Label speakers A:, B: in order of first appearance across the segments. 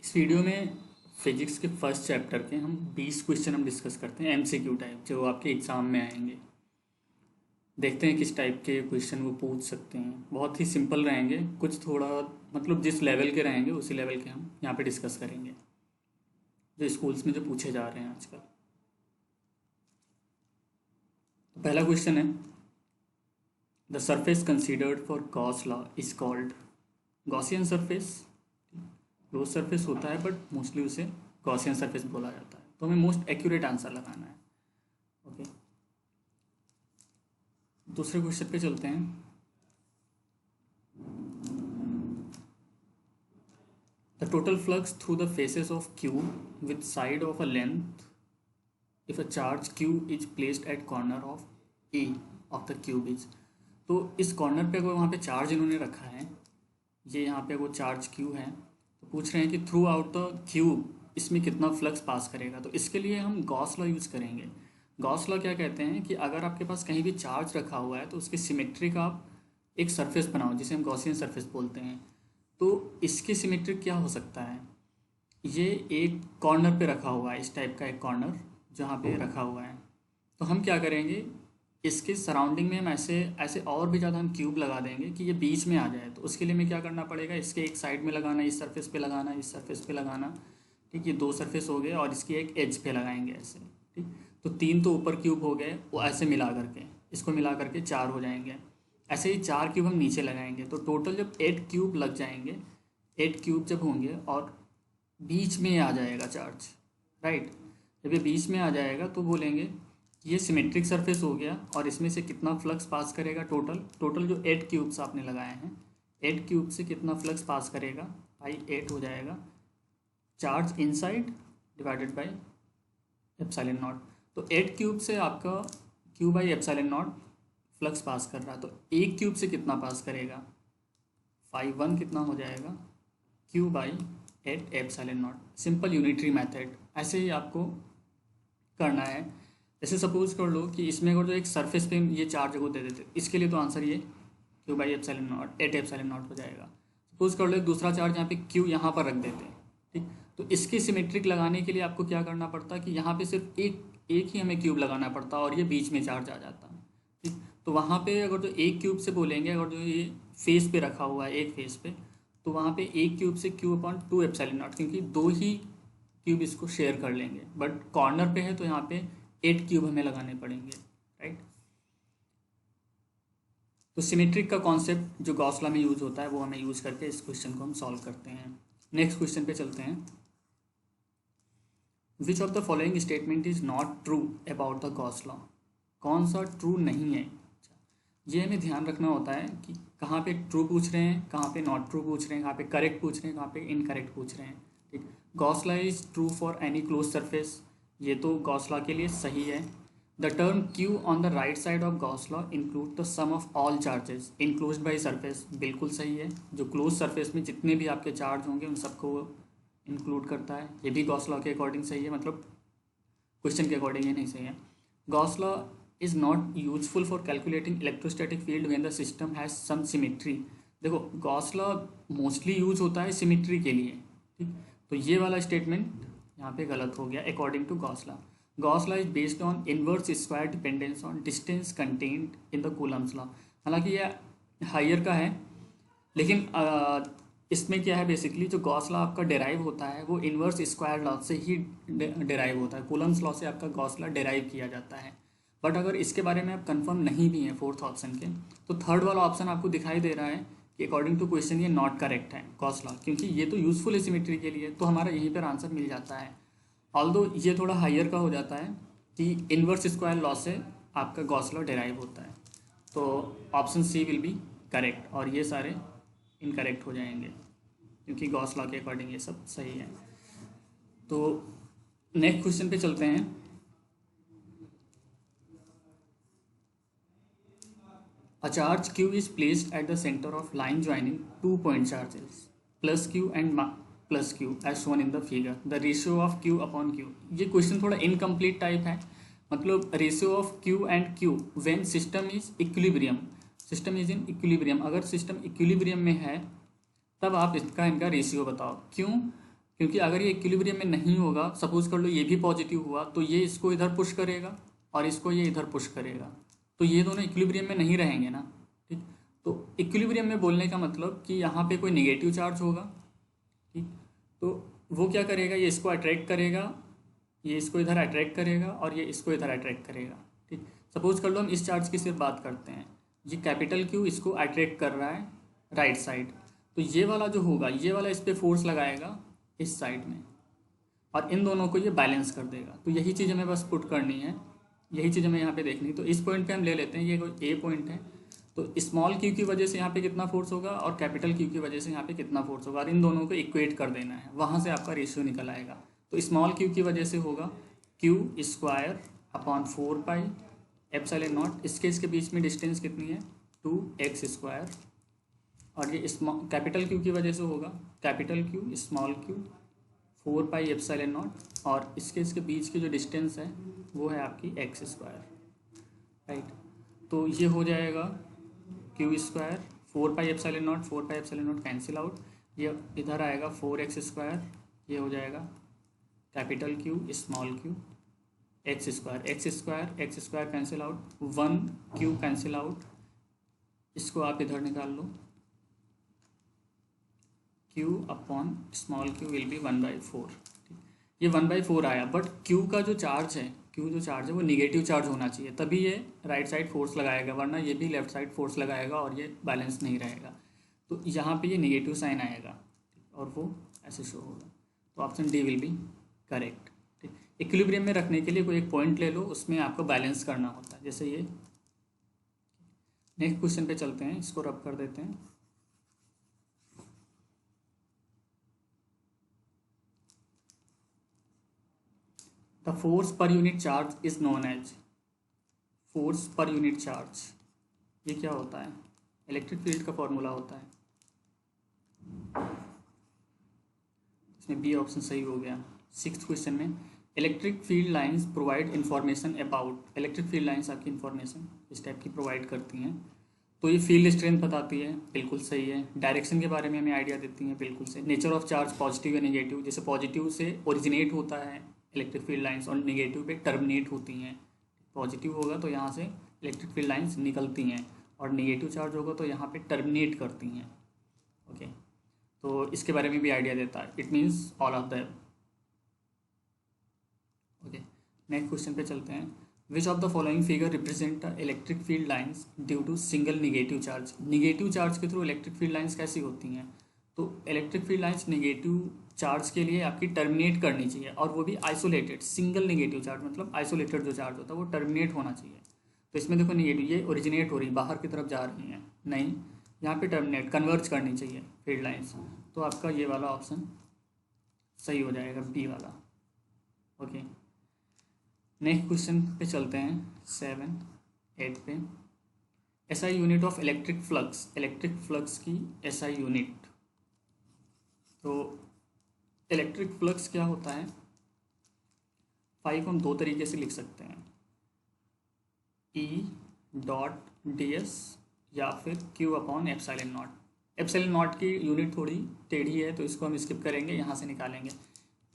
A: इस वीडियो में फिजिक्स के फर्स्ट चैप्टर के हम 20 क्वेश्चन हम डिस्कस करते हैं एमसीक्यू टाइप, जो आपके एग्ज़ाम में आएंगे। देखते हैं किस टाइप के क्वेश्चन वो पूछ सकते हैं। बहुत ही सिंपल रहेंगे, कुछ थोड़ा मतलब जिस लेवल के रहेंगे उसी लेवल के हम यहाँ पे डिस्कस करेंगे, जो स्कूल्स में जो पूछे जा रहे हैं आजकल। तो पहला क्वेश्चन है, the surface considered for Gauss law is called. Gaussian surface close surface होता है बट मोस्टली उसे गॉसियन सरफेस बोला जाता है। तो हमें मोस्ट एक्यूरेट आंसर लगाना है। ओके, दूसरे क्वेश्चन पे चलते हैं। The total flux through the faces of cube with side of a length if a charge Q is placed at corner of A of the cube is. तो इस corner पे अगर वहाँ पे चार्ज इन्होंने रखा है, ये यहाँ पे अगर चार्ज क्यू है, तो पूछ रहे हैं कि थ्रू आउट द क्यूब इसमें कितना फ्लक्स पास करेगा। तो इसके लिए हम गॉस लॉ यूज़ करेंगे। गॉस लॉ क्या कहते हैं कि अगर आपके पास कहीं भी चार्ज रखा हुआ है तो उसकी सिमेट्री का आप एक सरफेस बनाओ, जिसे हम गॉसियन सरफेस बोलते हैं। तो इसकी सिमेट्री क्या हो सकता है, ये एक कॉर्नर पे रखा हुआ है, इस टाइप का एक कॉर्नर जहाँ पे रखा हुआ है। तो हम क्या करेंगे, इसके सराउंडिंग में हम ऐसे ऐसे और भी ज़्यादा हम क्यूब लगा देंगे कि ये बीच में आ जाए। तो उसके लिए हमें क्या करना पड़ेगा, इसके एक साइड में लगाना, इस सरफेस पे लगाना, इस सरफेस पे लगाना। ठीक, ये दो सरफेस हो गए और इसकी एक एज पे लगाएंगे ऐसे। ठीक, तो तीन तो ऊपर क्यूब हो गए, वो ऐसे मिला करके, इसको मिला करके चार हो जाएंगे। ऐसे ही चार क्यूब हम नीचे लगाएंगे। तो टोटल जब 8 क्यूब लग जाएंगे, 8 क्यूब जब होंगे और बीच में आ जाएगा चार्ज, राइट। जब ये बीच में आ जाएगा तो बोलेंगे ये सिमेट्रिक सरफेस हो गया और इसमें से कितना फ्लक्स पास करेगा। टोटल जो 8 क्यूब्स आपने लगाए हैं, 8 क्यूब से कितना फ्लक्स पास करेगा, बाई 8 हो जाएगा। Charge inside divided by epsilon not. तो 8 क्यूब से आपका Q by epsilon not flux pass कर रहा है। तो एक क्यूब से कितना पास करेगा, 5 कितना हो जाएगा, Q by 8 epsilon not. Simple unitary method ऐसे ही आपको करना है। जैसे सपोज कर लो कि इसमें अगर तो एक सरफेस पे ये चार्ज को दे देते, इसके लिए तो आंसर ये Q by epsilon not 8 epsilon not हो जाएगा। सपोज कर लो एक दूसरा चार्ज यहाँ पे क्यू यहाँ पर रख देते हैं। ठीक, तो इसकी सिमेट्रिक लगाने के लिए आपको क्या करना पड़ता है कि यहाँ पे सिर्फ एक ही हमें क्यूब लगाना पड़ता और ये बीच में चार्ज आ जाता। ठीक, तो वहाँ पे अगर तो एक क्यूब से बोलेंगे, अगर जो ये फेस पे रखा हुआ है एक फेस पे, तो वहाँ पे एक क्यूब से क्यू अपॉन 2 एप्सिलॉन नॉट, क्योंकि दो ही क्यूब इसको शेयर कर लेंगे। बट कॉर्नर पे है तो यहाँ पे 8 क्यूब हमें लगाने पड़ेंगे, राइट। तो सिमेट्रिक का कॉन्सेप्ट जो गॉस लॉ में यूज होता है वो हमें यूज करके इस क्वेश्चन को हम सॉल्व करते हैं। नेक्स्ट क्वेश्चन पे चलते हैं। Which of the following statement is not true about the Gauss law. कौन सा ट्रू नहीं है, ये हमें ध्यान रखना होता है कि कहाँ पे ट्रू पूछ रहे हैं, कहाँ पे नॉट ट्रू पूछ रहे हैं, कहाँ पे करेक्ट पूछ रहे हैं, कहाँ पे इनकरेक्ट पूछ रहे हैं। ठीक, Gauss law is true for any close surface, ये तो गॉस लॉ के लिए सही है। The term Q on the right side of Gauss law include the sum of all charges enclosed by surface, बिल्कुल सही है। जो क्लोज सरफेस में जितने भी आपके चार्ज होंगे उन सबको इंक्लूड करता है, ये भी गॉस लॉ के अकॉर्डिंग सही है। मतलब क्वेश्चन के अकॉर्डिंग ये नहीं सही है। Gauss law is not useful for calculating electrostatic field when the system has some symmetry. देखो गॉस लॉ मोस्टली यूज होता है सिमेट्री के लिए। ठीक, तो ये वाला स्टेटमेंट यहाँ पे गलत हो गया according to Gauss law. Gauss law is based on inverse square dependence on distance contained in the Coulomb's law. हालांकि ये हायर का है, लेकिन इसमें क्या है, बेसिकली जो गॉस लॉ आपका डेराइव होता है वो इनवर्स स्क्वायर लॉ से ही डेराइव होता है। कूलम्स लॉ से आपका गॉस लॉ डेराइव किया जाता है। बट अगर इसके बारे में आप कंफर्म नहीं भी हैं फोर्थ ऑप्शन के, तो थर्ड वाला ऑप्शन आपको दिखाई दे रहा है कि अकॉर्डिंग टू क्वेश्चन ये नॉट करेक्ट है गॉस लॉ, क्योंकि ये तो यूजफुल है सिमेट्री के लिए, तो हमारा यहीं पर आंसर मिल जाता है। ऑल्दो ये थोड़ा हायर का हो जाता है कि इनवर्स स्क्वायर लॉ से आपका गॉस लॉ डेराइव होता है। तो option C will be correct और ये सारे इनकरेक्ट हो जाएंगे, क्योंकि गॉस लॉ के अकॉर्डिंग ये सब सही है। तो नेक्स्ट क्वेश्चन पे चलते हैं। A charge q is placed at the center of line joining 2 point charges plus q and plus q as shown in the figure. The ratio of q upon q. ये question थोड़ा incomplete type है। मतलब ratio of q and q when system is equilibrium, system is in equilibrium. अगर system equilibrium में है तब आप इनका रेशियो बताओ। क्यों, क्योंकि अगर ये इक्विलिब्रियम में नहीं होगा, सपोज कर लो ये भी पॉजिटिव हुआ, तो ये इसको इधर पुश करेगा और इसको ये इधर पुश करेगा, तो ये दोनों इक्विलिब्रियम में नहीं रहेंगे ना। ठीक, तो इक्विलिब्रियम में बोलने का मतलब कि यहाँ पे कोई नेगेटिव चार्ज होगा। ठीक, तो वो क्या करेगा, ये इसको अट्रैक्ट करेगा, ये इसको इधर अट्रैक्ट करेगा और ये इसको इधर अट्रैक्ट करेगा। ठीक, सपोज कर लो हम इस चार्ज की सिर्फ बात करते हैं, ये कैपिटल क्यू इसको अट्रैक्ट कर रहा है राइट साइड, तो ये वाला जो होगा, ये वाला इस पर फोर्स लगाएगा इस साइड में, और इन दोनों को ये बैलेंस कर देगा। तो यही चीज़ हमें बस पुट करनी है, यही चीज़ हमें यहाँ पे देखनी है। तो इस पॉइंट पे हम ले लेते हैं, ये कोई ए पॉइंट है, तो स्मॉल क्यू की वजह से यहाँ पे कितना फोर्स होगा और कैपिटल क्यू की वजह से यहाँ पे कितना फोर्स होगा, और इन दोनों को इक्वेट कर देना है, वहाँ से आपका रेशियो निकल आएगा। तो स्मॉल क्यू की वजह से होगा Q square upon 4 pi epsilon not, इसके बीच में डिस्टेंस कितनी है 2x², और ये स्मॉल कैपिटल क्यू की वजह से होगा capital Q small Q 4 pi epsilon not, और इसके बीच की जो डिस्टेंस है वो है आपकी x²। राइट, तो ये हो जाएगा q², 4 pi epsilon not, 4 pi epsilon not cancel out, ये इधर आएगा 4x², ये हो जाएगा capital Q small Q x² cancel out, 1q cancel out, इसको आप इधर निकाल लो, q upon small q will be 1/4। ये 1/4 आया, बट q का जो चार्ज है, q जो चार्ज है वो निगेटिव चार्ज होना चाहिए, तभी ये राइट साइड फोर्स लगाएगा, वरना ये भी लेफ्ट साइड फोर्स लगाएगा और ये बैलेंस नहीं रहेगा। तो यहाँ पे ये निगेटिव साइन आएगा और वो ऐसे शो होगा। तो option D will be correct. ठीक, इक्विलिब्रियम में रखने के लिए कोई एक पॉइंट ले लो, उसमें आपको बैलेंस करना होता है, जैसे ये। नेक्स्ट क्वेश्चन पे चलते हैं, इसको रब कर देते हैं। The force per unit charge is known as, force per unit charge ये क्या होता है, इलेक्ट्रिक फील्ड का फॉर्मूला होता है। इसमें बी ऑप्शन सही हो गया। 6th क्वेश्चन में electric field lines provide information about, electric field lines आपकी इंफॉर्मेशन इस टाइप की प्रोवाइड करती हैं। तो ये फील्ड स्ट्रेंथ बताती है, बिल्कुल सही है। डायरेक्शन के बारे में हमें आइडिया देती हैं, बिल्कुल सही। नेचर ऑफ चार्ज पॉजिटिव या नेगेटिव, जैसे पॉजिटिव से ओरिजिनेट होता है इलेक्ट्रिक फील्ड लाइंस और नेगेटिव पे टर्मिनेट होती हैं। पॉजिटिव होगा तो यहाँ से इलेक्ट्रिक फील्ड लाइंस निकलती हैं, और नेगेटिव चार्ज होगा तो यहाँ पे टर्मिनेट करती हैं। ओके, तो इसके बारे में भी आइडिया देता है, it means all of the. Okay, next question पे चलते हैं। Which of the following figure represent electric field lines due to single negative charge, negative charge के थ्रू इलेक्ट्रिक फील्ड लाइंस कैसी होती हैं। तो electric field lines negative charge के लिए आपकी टर्मिनेट करनी चाहिए, और वो भी आइसोलेटेड, सिंगल निगेटिव चार्ज मतलब आइसोलेटेड जो चार्ज होता है वो टर्मिनेट होना चाहिए। तो इसमें देखो निगेटिव ये ओरिजिनेट हो रही है, बाहर की तरफ जा रही हैं, नहीं, यहाँ पे टर्मिनेट कन्वर्ज करनी चाहिए फील्ड लाइंस। तो आपका ये वाला ऑप्शन सही हो जाएगा, बी वाला। ओके, नेक्स्ट क्वेश्चन पे चलते हैं 7, 8 पे। SI unit of electric flux, electric flux की एसआई यूनिट। तो इलेक्ट्रिक फ्लक्स क्या होता है, 5 हम 2 तरीके से लिख सकते हैं, E.ds या फिर Q upon epsilon not. Epsilon naught की यूनिट थोड़ी टेढ़ी है तो इसको हम स्किप करेंगे, यहाँ से निकालेंगे।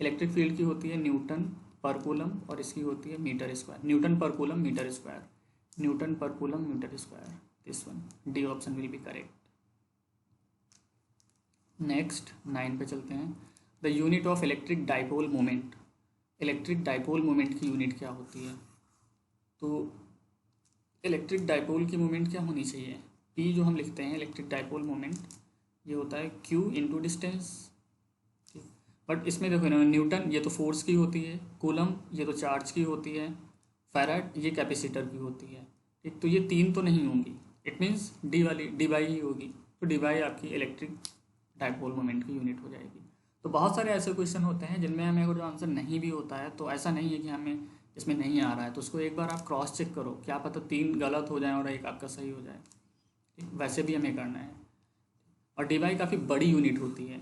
A: इलेक्ट्रिक फील्ड की होती है न्यूटन पर कूलम और इसकी होती है metre square, newton per coulomb metre square, newton per coulomb metre square. This one, D option will be correct. Next 9 पे चलते हैं। The unit of electric dipole moment, electric dipole moment की unit क्या होती है। तो इलेक्ट्रिक डाइपोल की moment क्या होनी चाहिए, P जो हम लिखते हैं इलेक्ट्रिक डाइपोल मोमेंट, ये होता है Q इंटू डिस्टेंस। बट इसमें देखो ना, न्यूटन ये तो फोर्स की होती है, कूलम ये तो चार्ज की होती है, फैराड ये कैपेसिटर की होती है। ठीक, तो ये 3 तो नहीं होंगी, इट मीन्स डी वाली डी बाई ही होगी। तो डी बाई आपकी इलेक्ट्रिक डाइपोल मोमेंट की यूनिट हो जाएगी। तो बहुत सारे ऐसे क्वेश्चन होते हैं जिनमें हमें अगर जो आंसर नहीं भी होता है, तो ऐसा नहीं है कि हमें इसमें नहीं आ रहा है, तो उसको एक बार आप क्रॉस चेक करो, क्या पता 3 गलत हो जाए और एक आपका सही हो जाए। ठीक, वैसे भी हमें करना है। और डी बाई काफ़ी बड़ी यूनिट होती है।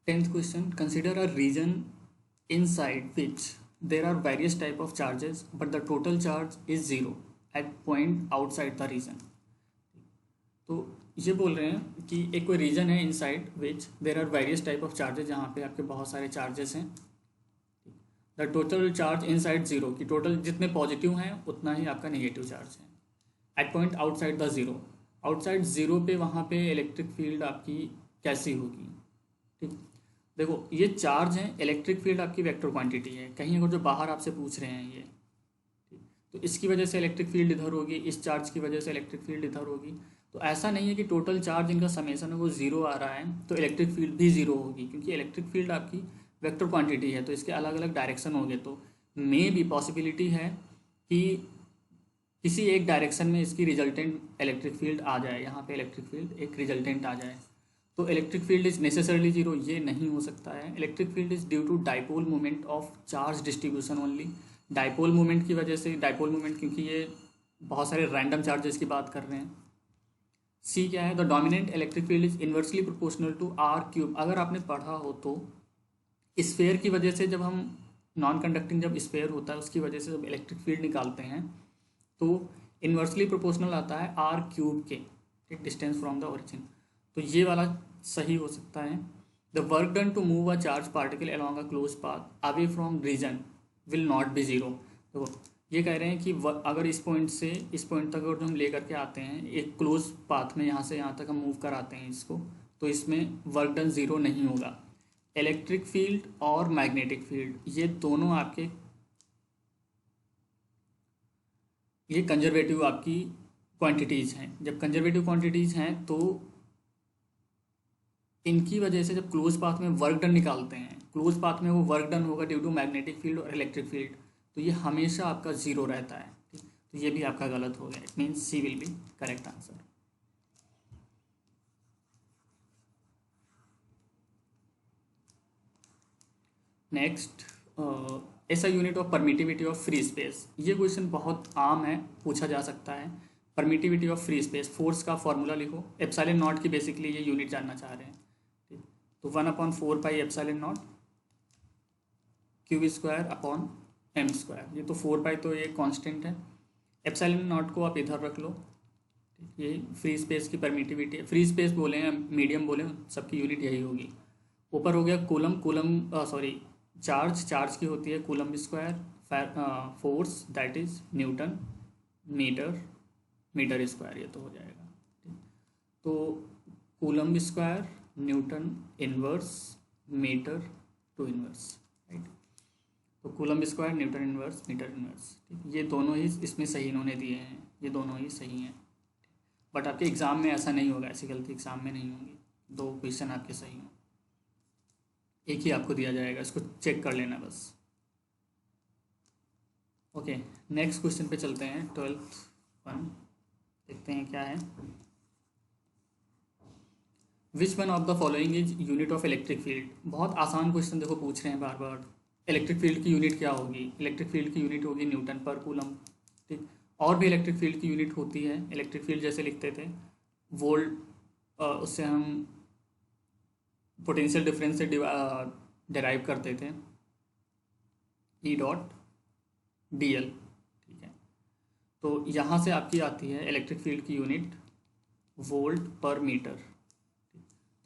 A: 10th question, consider a region inside which there are various type of charges but the total charge is 0 at point outside the region. तो ये बोल रहे हैं कि एक कोई रीजन है inside which there are various type of charges, जहाँ पे आपके बहुत सारे चार्जेस हैं। The total charge inside zero, कि टोटल जितने पॉजिटिव हैं उतना ही आपका नेगेटिव चार्ज है। At point outside the zero, outside zero पे वहाँ पे इलेक्ट्रिक फील्ड आपकी कैसी होगी। ठीक, देखो ये चार्ज है, इलेक्ट्रिक फील्ड आपकी वेक्टर क्वांटिटी है। कहीं अगर जो बाहर आपसे पूछ रहे हैं ये, तो इसकी वजह से इलेक्ट्रिक फील्ड इधर होगी, इस चार्ज की वजह से इलेक्ट्रिक फील्ड इधर होगी। तो ऐसा नहीं है कि टोटल चार्ज इनका समेसन है वो जीरो आ रहा है तो इलेक्ट्रिक फील्ड भी जीरो होगी, क्योंकि इलेक्ट्रिक फील्ड आपकी वेक्टर क्वांटिटी है, तो इसके अलग अलग डायरेक्शन होंगे। तो मे भी पॉसिबिलिटी है कि किसी एक डायरेक्शन में इसकी रिजल्टेंट इलेक्ट्रिक फील्ड आ जाए, यहाँ पे इलेक्ट्रिक फील्ड एक रिजल्टेंट आ जाए। तो electric field is necessarily zero, ये नहीं हो सकता है। Electric field is due to dipole moment of charge distribution only. Dipole moment की वजह से, डाइपोल मोमेंट क्योंकि ये बहुत सारे रैंडम चार्जेस की बात कर रहे हैं। सी क्या है, the dominant electric field is inversely proportional to R cube. अगर आपने पढ़ा हो तो स्फेयर की वजह से, जब हम नॉन कंडक्टिंग जब स्फेयर होता है उसकी वजह से जब इलेक्ट्रिक फील्ड निकालते हैं तो इन्वर्सली प्रोपोर्शनल आता है आर क्यूब के, ठीक, डिस्टेंस फ्रॉम द ओरिजिन। तो ये वाला सही हो सकता है। The work done to move a charge particle along a close path away from region will not be zero. तो ये कह रहे हैं कि अगर इस पॉइंट से इस पॉइंट तक अगर हम ले करके आते हैं एक क्लोज पाथ में, यहाँ से यहाँ तक हम मूव कराते हैं इसको, तो इसमें वर्क डन ज़ीरो नहीं होगा। इलेक्ट्रिक फील्ड और मैग्नेटिक फील्ड ये दोनों आपके, ये कंजर्वेटिव आपकी क्वांटिटीज़ हैं। जब कंजर्वेटिव क्वांटिटीज़ हैं तो इनकी वजह से जब क्लोज पाथ में वर्क डन निकालते हैं, क्लोज पाथ में वो वर्क डन होगा ड्यू टू मैग्नेटिक फील्ड और इलेक्ट्रिक फील्ड, तो ये हमेशा आपका जीरो रहता है। ठीक, तो ये भी आपका गलत हो गया। It means C will be correct answer. Next, ऐसा unit of permittivity of free space. ये क्वेश्चन बहुत आम है, पूछा जा सकता है। Permittivity of free space, force का फॉर्मूला लिखो। एप्सिलॉन नॉट की बेसिकली ये यूनिट जानना चाह रहे हैं। ठीक, तो 1/4 pi epsilon naught q square upon m square. ये तो 4 पाई तो ये कांस्टेंट है। एप्सिलॉन नॉट को आप इधर रख लो। ठीक, ये फ्री स्पेस की परमिटिविटी है। फ्री स्पेस बोले हैं, मीडियम बोले, सबकी यूनिट यही होगी। ऊपर हो गया coulomb, coulomb sorry charge, charge की होती है coulomb square. Force that is newton metre, metre square, ये तो हो जाएगा। ठीक, तो coulomb square newton inverse metre two inverse, right. तो coulomb square newton inverse metre inverse. ठीक, ये दोनों ही इसमें सही इन्होंने दिए हैं, ये दोनों ही सही हैं। बट आपके एग्ज़ाम में ऐसा नहीं होगा, ऐसी गलती एग्ज़ाम में नहीं होगी। 2 क्वेश्चन आपके सही हों, एक ही आपको दिया जाएगा, इसको चेक कर लेना बस। ओके, नेक्स्ट क्वेश्चन पे चलते हैं। 12th 1 देखते हैं क्या है। Which one of the following is unit of electric field. बहुत आसान क्वेश्चन देखो पूछ रहे हैं बार बार। इलेक्ट्रिक फील्ड की यूनिट क्या होगी? इलेक्ट्रिक फील्ड की यूनिट होगी न्यूटन पर कूलम। ठीक, और भी इलेक्ट्रिक फील्ड की यूनिट होती है। इलेक्ट्रिक फील्ड जैसे लिखते थे वोल्ट, उससे हम पोटेंशियल डिफरेंस से डिराइव करते थे ई डॉट डी एल। ठीक है, तो यहाँ से आपकी आती है इलेक्ट्रिक फील्ड की यूनिट वोल्ट पर मीटर।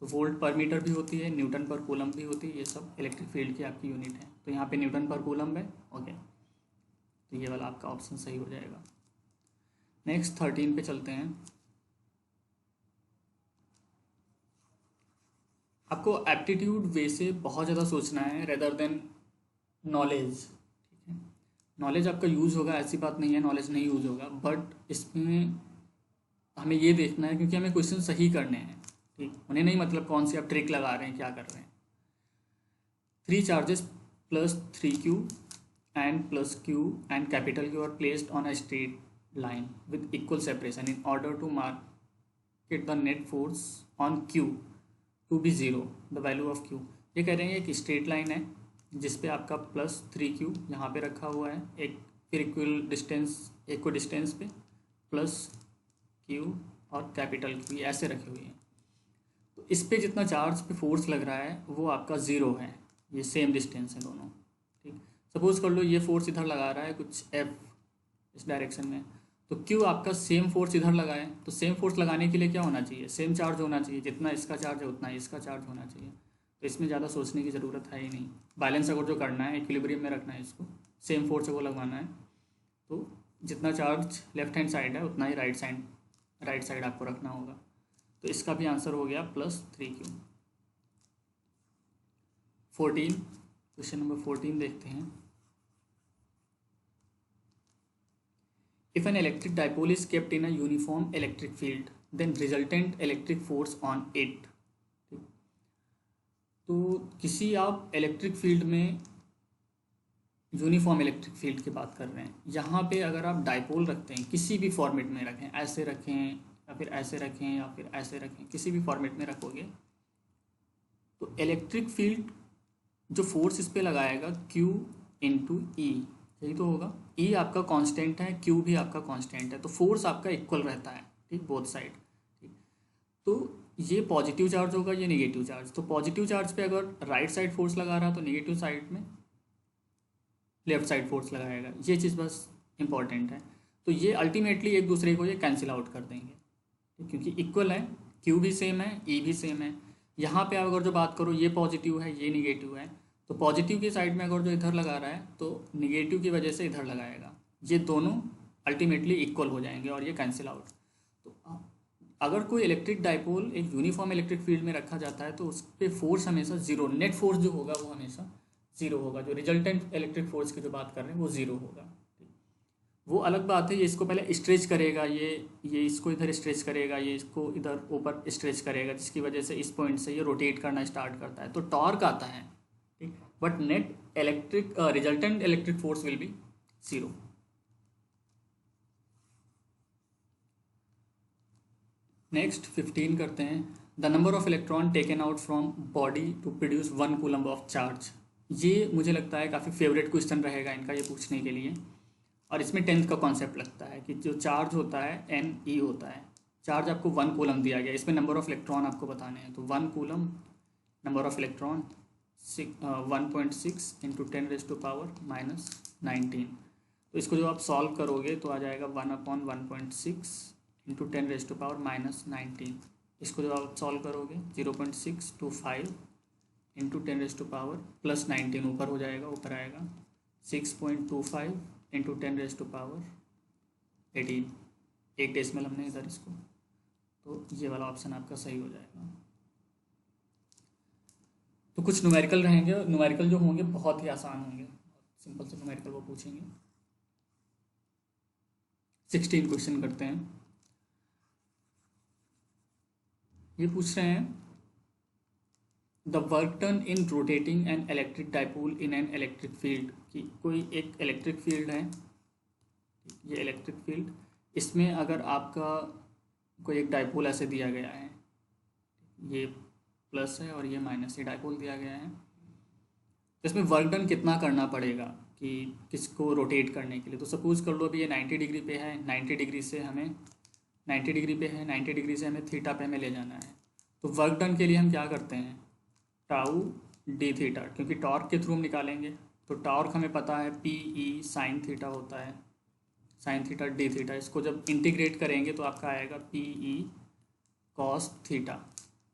A: तो वोल्ट पर मीटर भी होती है, न्यूटन पर कूलम भी होती है, ये सब इलेक्ट्रिक फील्ड की आपकी यूनिट है। तो यहाँ पे न्यूटन पर कूलम है। ओके, तो ये वाला आपका ऑप्शन सही हो जाएगा। नेक्स्ट 13 पे चलते हैं। आपको एप्टीट्यूड वे से बहुत ज़्यादा सोचना है रेदर देन नॉलेज। ठीक है, नॉलेज आपका यूज़ होगा, ऐसी बात नहीं है नॉलेज नहीं यूज़ होगा, बट इसमें हमें ये देखना है क्योंकि हमें क्वेश्चन सही करने हैं। ठीक, उन्हें नहीं मतलब कौन सी आप ट्रिक लगा रहे हैं, क्या कर रहे हैं। 3 charges plus 3q and plus q and capital Q are placed on a straight line with equal separation in order to mark the net force on q to be 0, the value of q। ये कह रहे हैं एक straight line है जिस पे आपका plus 3q यहाँ पे रखा हुआ है, एक फिर इक्वल डिस्टेंस पे प्लस q और कैपिटल Q ऐसे रखे हुए हैं। तो इस पे जितना चार्ज पे फोर्स लग रहा है वो आपका 0 है, ये सेम डिस्टेंस है दोनों। ठीक, सपोज कर लो ये फोर्स इधर लगा रहा है कुछ F इस डायरेक्शन में, तो क्यू आपका सेम फोर्स इधर लगाए, तो सेम फोर्स लगाने के लिए क्या होना चाहिए, सेम चार्ज होना चाहिए, जितना इसका चार्ज है उतना ही इसका चार्ज होना चाहिए। तो इसमें ज़्यादा सोचने की ज़रूरत है ही नहीं। बैलेंस अगर जो करना है, इक्विलिब्रियम में रखना है इसको, सेम फोर्स से वो लगवाना है, तो जितना चार्ज लेफ्ट हैंड साइड है उतना ही राइट साइड आपको रखना होगा। तो इसका भी आंसर हो गया +3Q। 14, क्वेश्चन नंबर 14 देखते हैं। If an electric dipole is kept in a uniform electric field, then resultant electric force on it। तो किसी आप इलेक्ट्रिक फील्ड में, यूनिफॉर्म इलेक्ट्रिक फील्ड की बात कर रहे हैं, यहाँ पे अगर आप डाइपोल रखते हैं, किसी भी फॉर्मेट में रखें, ऐसे रखें या फिर ऐसे रखें या फिर ऐसे रखें, किसी भी फॉर्मेट में रखोगे, तो इलेक्ट्रिक फील्ड जो फोर्स इस पर लगाएगा Q × E, यही तो होगा। E आपका कांस्टेंट है, Q भी आपका कांस्टेंट है, तो फोर्स आपका इक्वल रहता है, ठीक, बोथ साइड। ठीक, तो ये पॉजिटिव चार्ज होगा, ये नेगेटिव चार्ज। तो पॉजिटिव चार्ज पे अगर राइट साइड फोर्स लगा रहा है तो नेगेटिव साइड में लेफ्ट साइड फोर्स लगाएगा। ये चीज़ बस इंपॉर्टेंट है। तो ये अल्टीमेटली एक दूसरे को ये कैंसिल आउट कर देंगे, क्योंकि इक्वल है, Q भी सेम है, E भी सेम है। यहाँ पे अगर जो बात करो, ये पॉजिटिव है, ये निगेटिव है, तो पॉजिटिव की साइड में अगर जो इधर लगा रहा है तो निगेटिव की वजह से इधर लगाएगा। ये दोनों अल्टीमेटली इक्वल हो जाएंगे और ये कैंसिल आउट। तो अगर कोई इलेक्ट्रिक डाइपोल एक यूनिफॉर्म इलेक्ट्रिक फील्ड में रखा जाता है तो उस पर फोर्स हमेशा जीरो, नेट फोर्स जो होगा वो हमेशा जीरो होगा। जो रिजल्टेंट इलेक्ट्रिक फोर्स की जो बात कर रहे हैं वो जीरो होगा। वो अलग बात है, ये इसको पहले स्ट्रेच करेगा, ये इसको इधर स्ट्रेच करेगा, ये इसको इधर ऊपर स्ट्रेच करेगा, जिसकी वजह से इस पॉइंट से ये रोटेट करना स्टार्ट करता है, तो टॉर्क आता है, ठीक। But net electric resultant electric force will be zero. Next 15 करते हैं। The number of electron taken out from body to produce 1 coulomb of charge. ये मुझे लगता है काफ़ी फेवरेट क्वेश्चन रहेगा इनका ये पूछने के लिए, और इसमें 10th का कॉन्सेप्ट लगता है कि जो चार्ज होता है Ne होता है। चार्ज आपको 1 कूलम दिया गया, इसमें नंबर ऑफ इलेक्ट्रॉन आपको बताने हैं, तो 1 कूलम, नंबर ऑफ इलेक्ट्रॉन 1.6 × 10⁻⁻19। तो इसको जो आप सॉल्व करोगे तो आ जाएगा 1/1.6 × 10⁻⁻19। इसको जो आप सॉल्व करोगे 0.625 × 10⁻+19 ऊपर हो जाएगा, ऊपर आएगा 6.25 × 10⁻18। एक डेसिमल हमने इधर इसको, तो ये वाला ऑप्शन आपका सही हो जाएगा। तो कुछ न्यूमेरिकल रहेंगे, न्यूमेरिकल जो होंगे बहुत ही आसान होंगे, सिंपल से न्यूमेरिकल वो पूछेंगे। 16 क्वेश्चन करते हैं। ये पूछ रहे हैं the work done in rotating an electric dipole in an electric field. कि कोई एक इलेक्ट्रिक फील्ड है, ये इलेक्ट्रिक फील्ड, इसमें अगर आपका कोई एक डाइपोल ऐसे दिया गया है, ये प्लस है और ये माइनस, ये डाइपोल दिया गया है, तो इसमें वर्क डन कितना करना पड़ेगा कि किसको रोटेट करने के लिए। तो सपोज कर लो अभी ये 90 डिग्री पे है, 90 डिग्री से हमें 90 डिग्री पे है, 90 डिग्री से हमें थीटा पे हमें ले जाना है। तो वर्क डन के लिए हम क्या करते हैं, टाउ डी थीटा, क्योंकि टॉर्क के थ्रू हम निकालेंगे, तो टॉर्क हमें पता है PE sin थीटा होता है, sin थीटा डी थीटा। इसको जब इंटीग्रेट करेंगे तो आपका आएगा PE cos थीटा,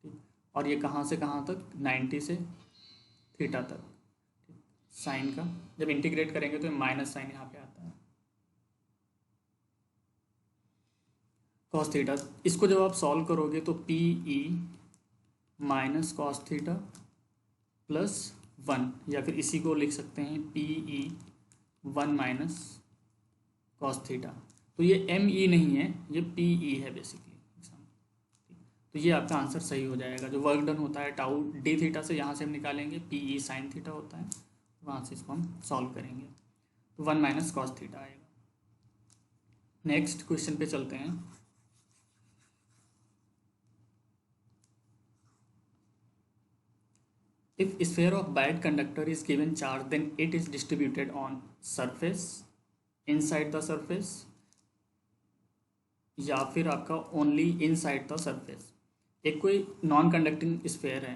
A: ठीक। और ये कहाँ से कहाँ तक, 90 से थीटा तक, साइन का जब इंटीग्रेट करेंगे तो माइनस साइन यहाँ पे आता है, cos थीटा। इसको जब आप सॉल्व करोगे तो PE -cos थीटा +1, या फिर इसी को लिख सकते हैं PE 1 - cos थीटा। तो ये ME नहीं है, ये PE है बेसिकली। तो ये आपका आंसर सही हो जाएगा। जो वर्क डन होता है टाउ डी थीटा से, यहाँ से हम निकालेंगे PE sin थीटा होता है, वहाँ से इसको हम सॉल्व करेंगे, तो 1 - cos थीटा आएगा। नेक्स्ट क्वेश्चन पे चलते हैं। If sphere of bad conductor is given charge, then it is distributed on surface, inside the surface, या फिर आपका ओनली इनसाइड द सरफेस। एक कोई नॉन कंडक्टिंग स्फेयर है,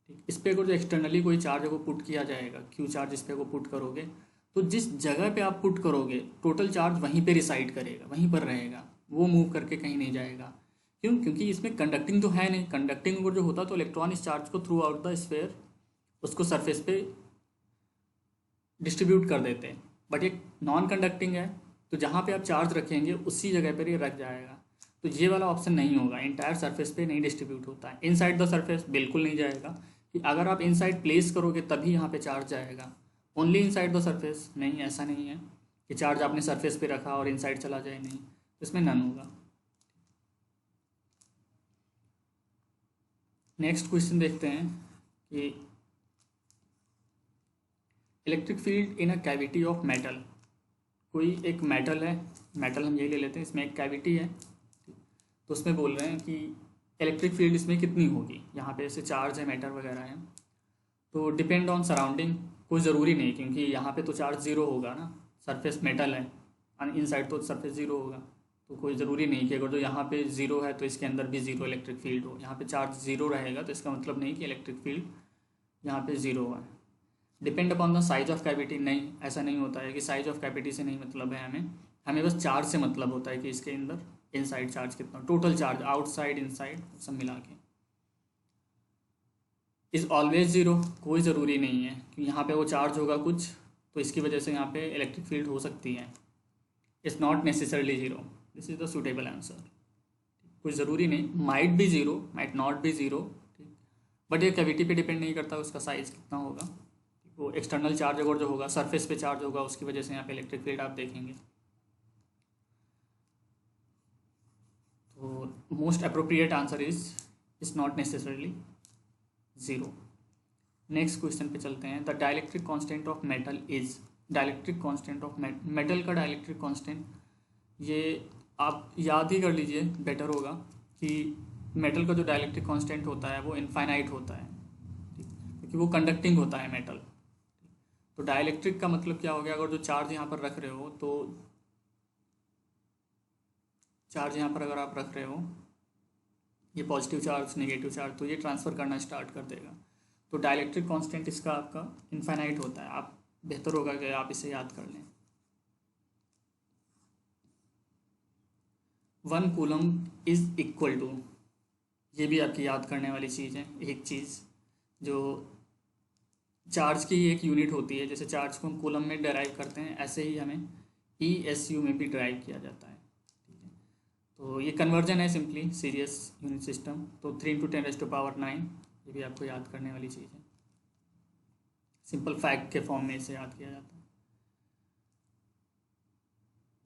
A: ठीक, इस पर अगर जो एक्सटर्नली कोई चार्ज को पुट किया जाएगा, Q चार्ज इस पर को पुट करोगे तो जिस जगह पे आप पुट करोगे टोटल चार्ज वहीं पे रिसाइड करेगा, वहीं पर रहेगा, वो मूव करके कहीं नहीं जाएगा। क्यों? क्योंकि इसमें कंडक्टिंग तो है नहीं। कंडक्टिंग अगर जो होता तो इलेक्ट्रॉन इस चार्ज को थ्रू आउट द स्फीयर उसको सरफेस पे डिस्ट्रीब्यूट कर देते हैं। बट ये नॉन कंडक्टिंग है, तो जहाँ पे आप चार्ज रखेंगे उसी जगह पर ये रख जाएगा। तो ये वाला ऑप्शन नहीं होगा, इंटायर सरफेस पे नहीं डिस्ट्रीब्यूट होता है। इनसाइड द सरफेस बिल्कुल नहीं जाएगा, कि अगर आप इनसाइड प्लेस करोगे तभी यहाँ पे चार्ज जाएगा। ओनली इनसाइड द सरफेस नहीं, ऐसा नहीं है कि चार्ज आपने सरफेस पे रखा और इनसाइड चला जाए, नहीं, तो इसमें नन होगा। नेक्स्ट क्वेश्चन देखते हैं कि electric field in a cavity of metal. कोई एक मेटल है, मेटल हम यही ले लेते हैं, इसमें एक कैविटी है, तो उसमें बोल रहे हैं कि इलेक्ट्रिक फील्ड इसमें कितनी होगी। यहाँ पे ऐसे चार्ज है, मैटर वगैरह है, तो डिपेंड ऑन सराउंडिंग। कोई ज़रूरी नहीं, क्योंकि यहाँ पे तो चार्ज ज़ीरो होगा ना, सरफेस मेटल है, और इनसाइड तो सरफेस ज़ीरो होगा। तो कोई ज़रूरी नहीं कि अगर जो यहाँ पे ज़ीरो है तो इसके अंदर भी ज़ीरो इलेक्ट्रिक फील्ड हो। यहाँ पे चार्ज ज़ीरो रहेगा तो इसका मतलब नहीं कि इलेक्ट्रिक फील्ड यहाँ पे ज़ीरो है। Depend upon the size of cavity, नहीं, ऐसा नहीं होता है कि साइज ऑफ कैविटी से नहीं मतलब है हमें, हमें बस चार्ज से मतलब होता है कि इसके अंदर इनसाइड चार्ज कितना, टोटल चार्ज आउटसाइड इनसाइड सब मिला के। इज़ ऑलवेज ज़ीरो, कोई ज़रूरी नहीं है कि यहाँ पे वो चार्ज होगा कुछ तो इसकी वजह से यहाँ पे इलेक्ट्रिक फील्ड हो सकती है। It's not necessarily zero, this is the suitable answer. कोई ज़रूरी नहीं, might be zero, might not be zero, ठीक, बट ये कैविटी पे डिपेंड नहीं करता उसका साइज़ कितना होगा। वो एक्सटर्नल चार्ज अगर जो होगा सरफेस पे चार्ज होगा उसकी वजह से यहाँ पे इलेक्ट्रिक फील्ड आप देखेंगे। तो most appropriate answer is not necessarily zero. Next question पे चलते हैं। The dielectric constant of metal is, dielectric constant of metal का डाइलेक्ट्रिक कांस्टेंट, ये आप याद ही कर लीजिए, बेटर होगा कि मेटल का जो डाइलेक्ट्रिक कांस्टेंट होता है वो इनफाइनाइट होता है, ठीक, क्योंकि वो कंडक्टिंग होता है मेटल। तो डाइलेक्ट्रिक का मतलब क्या हो गया, अगर जो चार्ज यहाँ पर रख रहे हो, तो चार्ज यहाँ पर अगर आप रख रहे हो, ये पॉजिटिव चार्ज नेगेटिव चार्ज, तो ये ट्रांसफ़र करना स्टार्ट कर देगा। तो डाइलेक्ट्रिक कांस्टेंट इसका आपका इनफाइनाइट होता है। आप बेहतर होगा कि आप इसे याद कर लें। 1 कूलम इज इक्वल टू, ये भी आपकी याद करने वाली चीज़ है। एक चीज़ जो चार्ज की एक यूनिट होती है, जैसे चार्ज को हम कूलम में डराइव करते हैं, ऐसे ही हमें ESU में भी डराइव किया जाता है, ठीक है। तो ये कन्वर्जन है सिंपली, सीरियस यूनिट सिस्टम। तो 3×10⁹ ये भी आपको याद करने वाली चीज़ है, सिंपल फैक्ट के फॉर्म में इसे याद किया जाता है।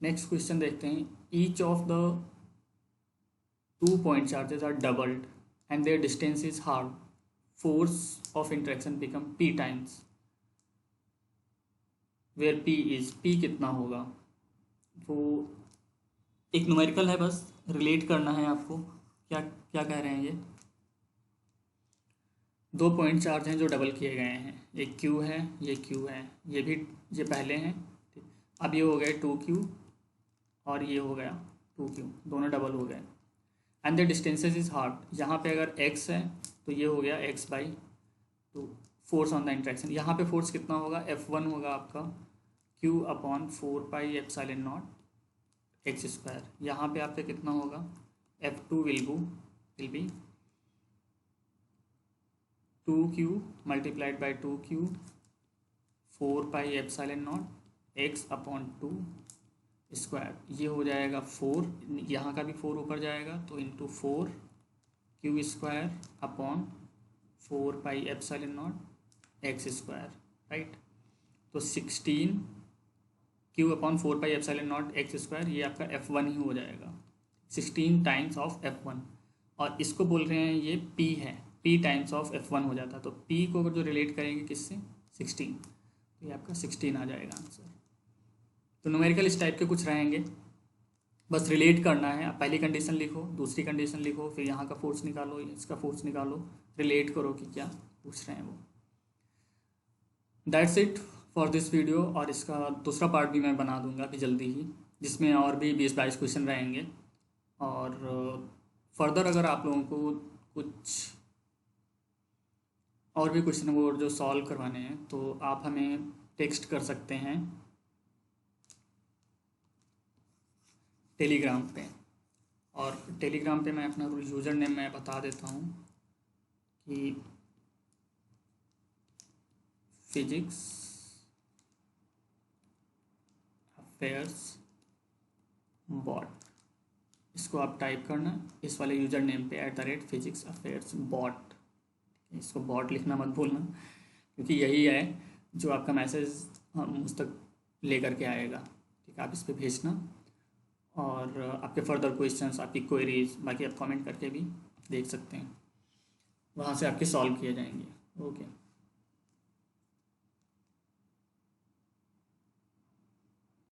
A: नेक्स्ट क्वेश्चन देखते हैं। Each of the 2 point charges are doubled and their distance is half, force of interaction become P times, where P कितना होगा। वो एक न्यूमेरिकल है, बस रिलेट करना है आपको। क्या क्या कह रहे हैं ये, 2 पॉइंट चार्ज हैं जो डबल किए गए हैं, एक Q है, ये Q है, ये भी, ये पहले हैं, ठीक। अब ये हो गए 2Q और ये हो गया 2Q, दोनों डबल हो गए। And the distances is half, यहाँ पे अगर x है तो ये हो गया x/2, force on the interaction. यहाँ पे फोर्स कितना होगा, F1 होगा आपका Q/4πε0 x²। यहाँ पे आपका कितना होगा, F2 will be 2Q multiplied by 2Q 4πε0 x/2 square. ये हो जाएगा 4, यहाँ का भी 4 ऊपर जाएगा तो into 4Q² upon 4πε0 x², right. तो 16Q/4πε0 x², ये आपका F1 ही हो जाएगा, 16 टाइम्स ऑफ F1। और इसको बोल रहे हैं ये P है, P टाइम्स ऑफ F1 हो जाता है। तो P को अगर जो रिलेट करेंगे किससे, 16, तो ये आपका 16 आ जाएगा आंसर। तो न्यूमेरिकल इस टाइप के कुछ रहेंगे, बस रिलेट करना है। आप पहली कंडीशन लिखो, दूसरी कंडीशन लिखो, फिर यहाँ का फोर्स निकालो, इसका फोर्स निकालो, रिलेट करो कि क्या पूछ रहे हैं वो। That's it for this video. और इसका दूसरा पार्ट भी मैं बना दूंगा अभी जल्दी ही, जिसमें और भी 20-22 क्वेश्चन रहेंगे। और फर्दर अगर आप लोगों को कुछ और भी क्वेश्चन वो जो सॉल्व करवाने हैं तो आप हमें टेक्स्ट कर सकते हैं टेलीग्राम पे। और टेलीग्राम पे मैं अपना यूज़र नेम मैं बता देता हूँ कि फिजिक्स अफेयर्स बॉट, इसको आप टाइप करना इस वाले यूज़र नेम पे @physics affairs bot। इसको बॉट लिखना मत भूलना, क्योंकि यही है जो आपका मैसेज मुझ तक लेकर के आएगा। ठीक है, आप इस पर भेजना और आपके फर्दर क्वेश्चंस, आपकी क्वेरीज बाकी आप कमेंट करके भी देख सकते हैं, वहाँ से आपके सॉल्व किए जाएंगे। ओके।